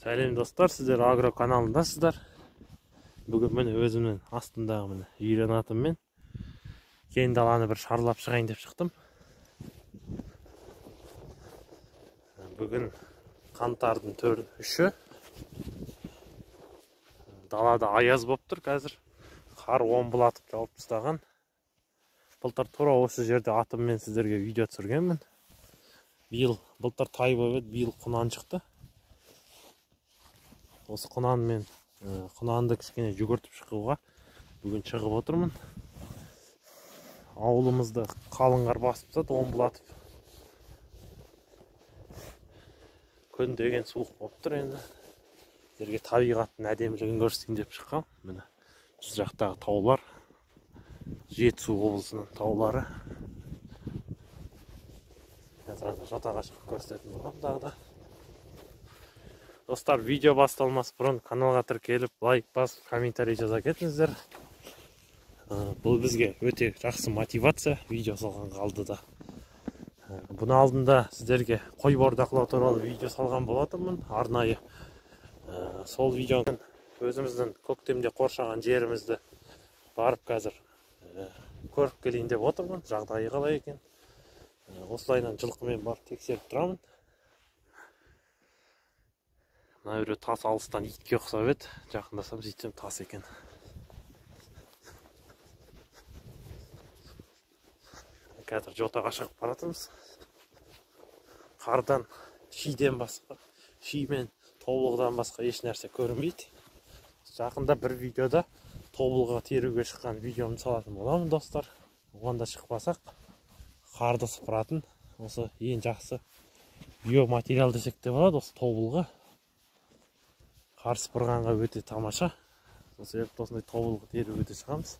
Сәлем достар, сіздер Агро каналындасыздар. Бүгін міне өзімнің астындағы міне үйрен атыммен кең даланы бір шарлап шығайын деп шықтым. Бүгін қаңтардың 4-3-і. Далада аяз болып тұр қазір. Қар омбылатып жауып тастаған. Былтыр тура осы жерде атыммен сіздерге видео түсіргенмін. Былтыр тай болып еді, биыл құнан шықты. Осы құнанды кішкене жүгіртіп шығуға бүгін шығып отырмын. Ауылымызды қалың қар басып тастады, омбылатып. Күн деген суық болып тұр енді. Сіздерге табиғаттың әдемілігін көрсетейін деп шыққам. Міне біз жақтағы таулар, Жетісу облысының таулары. Қазір жотаға шығып көрсететін боламын тағы да. Достар, видео басталмас бұрын каналға тіркеліп, лайк басып, комментарий жаза кетіңіздер. Бұл бізге өте жақсы мотивация, видео салған қалды да. Бұны алдында сіздерге қой бордақылау туралы видео салған болатынмын. Арнайы сол видеоның өзіміздің көктемде қоршаған жерімізді барып қазір көріп келейін деп отырмын. Жағдайы қалай екен. Осылайынан жылқымен барып тексеріп тұрамын. Мына біреу тас алыстан итке ұқсап еді. Жақындасам сөйтсем тас екен. Қазір жотаға шығып баратырмыз. Қардан, шиден басқа, ши мен тобылғыдан басқа еш нәрсе көрінбейді. Жақында бір видеода тобылғы теруге шыққан видеомды салатын боламын достар. Оған да шықпасақ, қарды сыпыратын осы ең жақсы биоматериал десек те болады, осы тобылғы. Қар сыпырғанға өте тамаша. Осы осындай тобылғы теруге де шығамыз.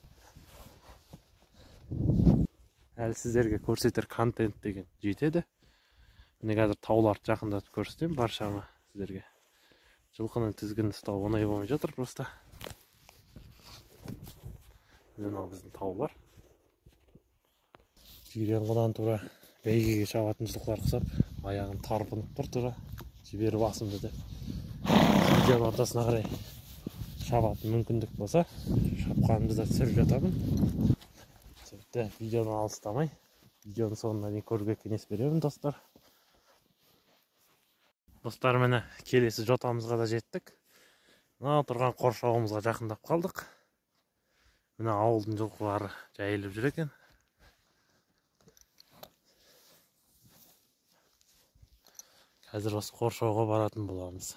Әлі сіздерге көрсетер контент деген жетеді. Міне қазір тауларды жақындатып көрсетемін баршама сіздерге. Жылқының тізгінін ұстау оңай болмай жатыр просто. Мынау біздің таулар. Жирен құнан тура бәйгеге шабатын жылқылар құсап, аяғын тарпынып тұр тура. Жіберіп басымды деп. Видеоның ортасына қарай шабатын мүмкіндік болса, шапқанымды да түсіріп жатамын. Сөйтті видеоны алыстамай, видеоның соңына дейін көруге кеңес беремін достар. Достар, міне келесі жотамызға да жеттік. Мына тұрған қоршауымызға жақындап қалдық. Міне ауылдың жылқылары жайылып жүр екен. Қазір осы қоршауға баратын боламыз.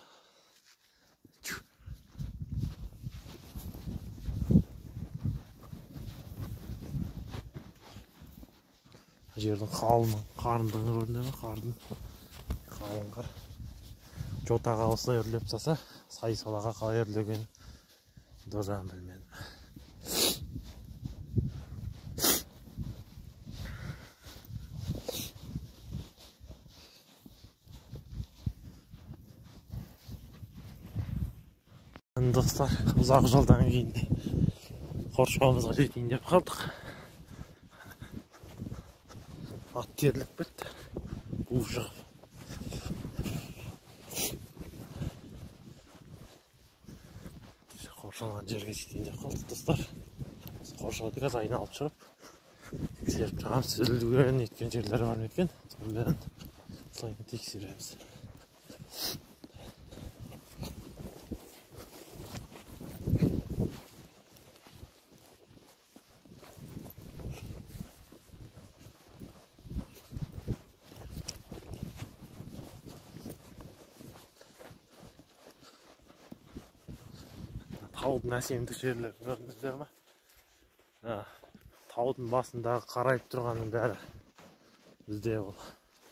Жердің қарындығы көрінді ме? Қалың қар. Жотаға осылай үрлеп тастаса, сай салаға қалай үрлеген дозан білмедім. Достар, ұзақ жолдан кейін қоршауымызға жетейін деп қалдық. Ат терлік бітті. Ұшығып. Қоршалған жерге жетейін деп қалдық достар. Қоршауды қазір айналып шығып, тексеріп шығамыз. Үзілген еткен жерлері бар ма екен? Сонымен солайын тексереміз. Таудың әсемдік жерлері көрдіңіздер ме? Таудың басындағы қарайып тұрғанның бәрі бізде ол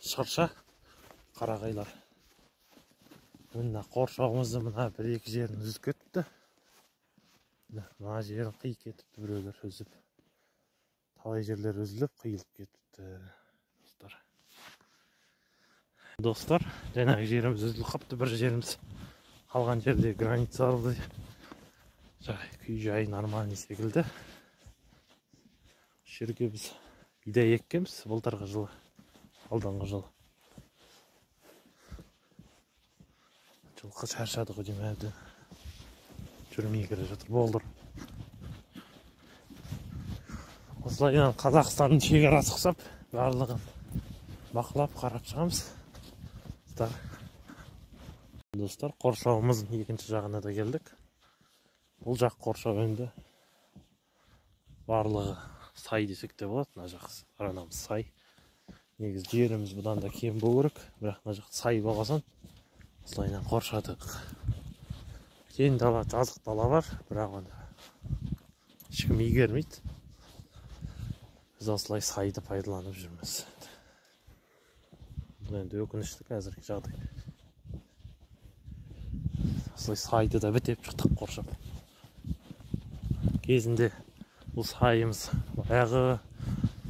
шырша, қарағайлар. Мына қоршауымызды мына бір-екі жерін үзіп кетіпті. Мына жерін қиып кетіпті біреулер үзіп. Талай жерлер үзіліп, қиылып кетіпті. Достар, жаңағы жеріміз үзіліп қапты, бір жеріміз қалған жерде граница алды. Күй жайы нормальный секілді. Жерге біз бидай еккенбіз былтырғы жылы, алдыңғы жылы. Жылқы шаршады ғой деймін әбден. Жүрмей келе жатыр, болдыр. Осылайынан Қазақстанның шекарасы ұқсап, барлығын бақылап қарап шығамыз. Достар, қоршауымыздың екінші жағына да келдік. Бұл жақ қоршау енді барлығы сай десек те болады. Мына жақ аранамыз сай. Негізі жеріміз бұдан да кем болу керек, бірақ мына жақ сай болғасын осылайынан қоршадық. Кең дала, жазық дала бар, бірақ оны ешкім игермейді. Біз осылай сайды пайдаланып жүрміз. Бұл енді өкінішті қазіргі жағдай. Осылай сайды да бітеп шықтық қоршап. Кезінде бұл сайымыз баяғы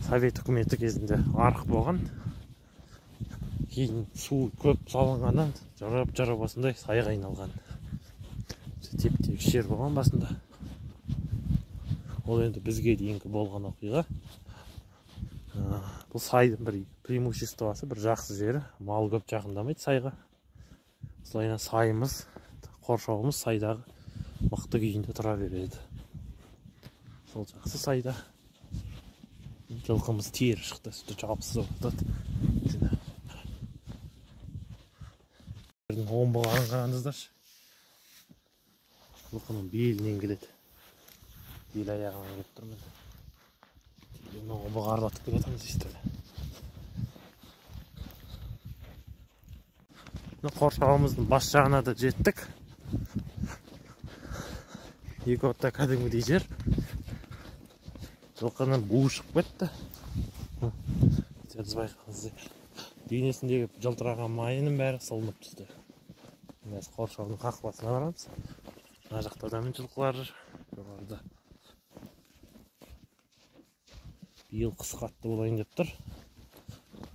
Совет үкіметі кезінде арық болған. Кейін су көп салынғаннан жарап осындай сайға айналған. Теп-тегіс жер болған басында. Ол енді бізге дейінгі болған оқиға. Бұл сайдың бір преимуществосы, бір жақсы жері. Мал көп жақындамайды сайға. Осылайынан сайымыз, қоршауымыз сайдағы мықты күйінде тұра береді. Сол жақсы сайда. Жылқымыз тері шықты, сүті жабысыз отырды. Омбығарын қараңыздаршы. Жылқының белінен келеді. Бел аяғынан келіп тұрмын. Омбыға арбатып келетіміз естілі. Қоршауымыздың бас жағына да жеттік. Екі отта кәдімгідей жер. Жылқының буы шығып кетті. Сіз байқаңыздар. Денесіндегі жылтыраған майының бәрі сылынып түсті. Біз қоршаудың қақпасына барамыз. Мына жақта да жылқылар жоғарыда. Биыл қыс қатты болайын деп тұр.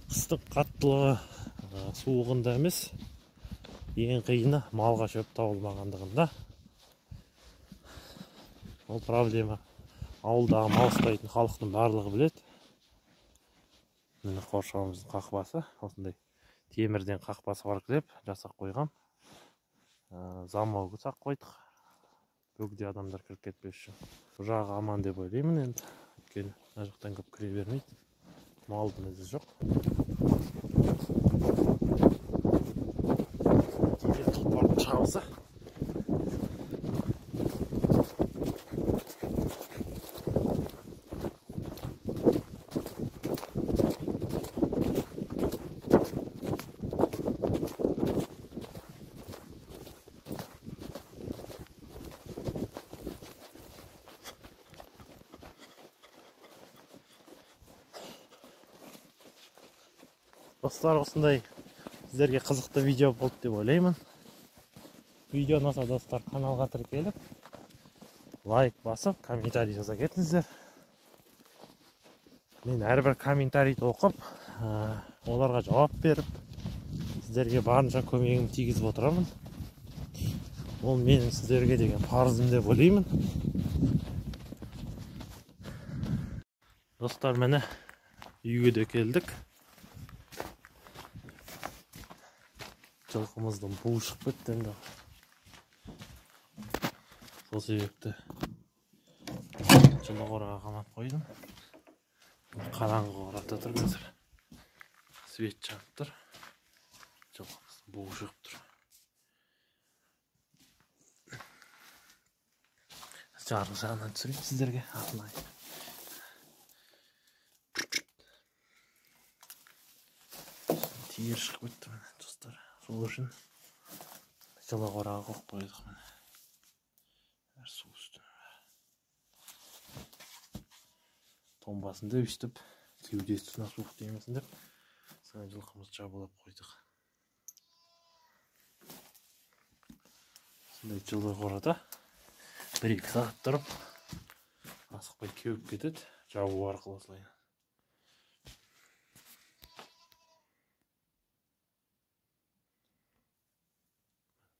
Қыстың қаттылығы суығында емес, ең қиыны малға шөп табылмағандығында. Ол проблема ауылдағы мал ұстайтын халықтың барлығы біледі. Міне қоршауымыздың қақпасы, осындай темірден қақпасы бар деп жасап қойғам. Замауға сақ қойдық. Бөгде адамдар кіріп кетпес үшін. Бұл жағы аман деп ойлаймын енді. Өйткені мына жақтан көп кіре бермейді. Малдың ізі жоқ. Тұлпардың шабысы. Достар, осындай сіздерге қызықты видео болды деп ойлаймын. Видео ұнаса достар, каналға тіркеліп, лайк басып, комментарий жаза кетіңіздер. Мен әрбір комментарийді оқып, оларға жауап беріп, сіздерге барынша көмегім тигізіп отырамын. Ол менің сіздерге деген парызым деп ойлаймын. Достар, міне үйге де келдік. Жылқымыздың буы шығып кетті енді. Сол себепті жылы қораға қамап қойдым. Қараңғы қорада тұр қазір. Свет жанып тұр. Жылқымыздың буы шығып тұр. Жарғы жағынан түсірейін сіздерге. Тиер шығып кетті міне достар. Сол үшін жылы қораға қойып қойдық міне. Әр су үстіне. Томбасында өстіп, кеудесі тұсына суық деймесін деп, соған жылқымызды жабылап қойдық. Сондай жылы қорада 1-2 сағат тұрып, асықпай кеуіп кетеді, жабу арқылы осылай.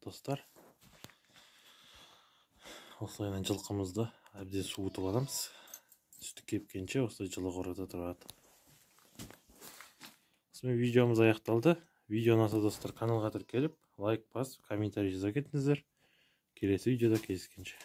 Достар, осылайынан жылқымызды әбден суытып аламыз. Сүті кепкенше осылай жылы қорада тұрады. Осымен видеомыз аяқталды. видео ұнаса достар, каналға тіркеліп лайк басып комментарий жаза кетіңіздер. Келесі видеода кездескенше.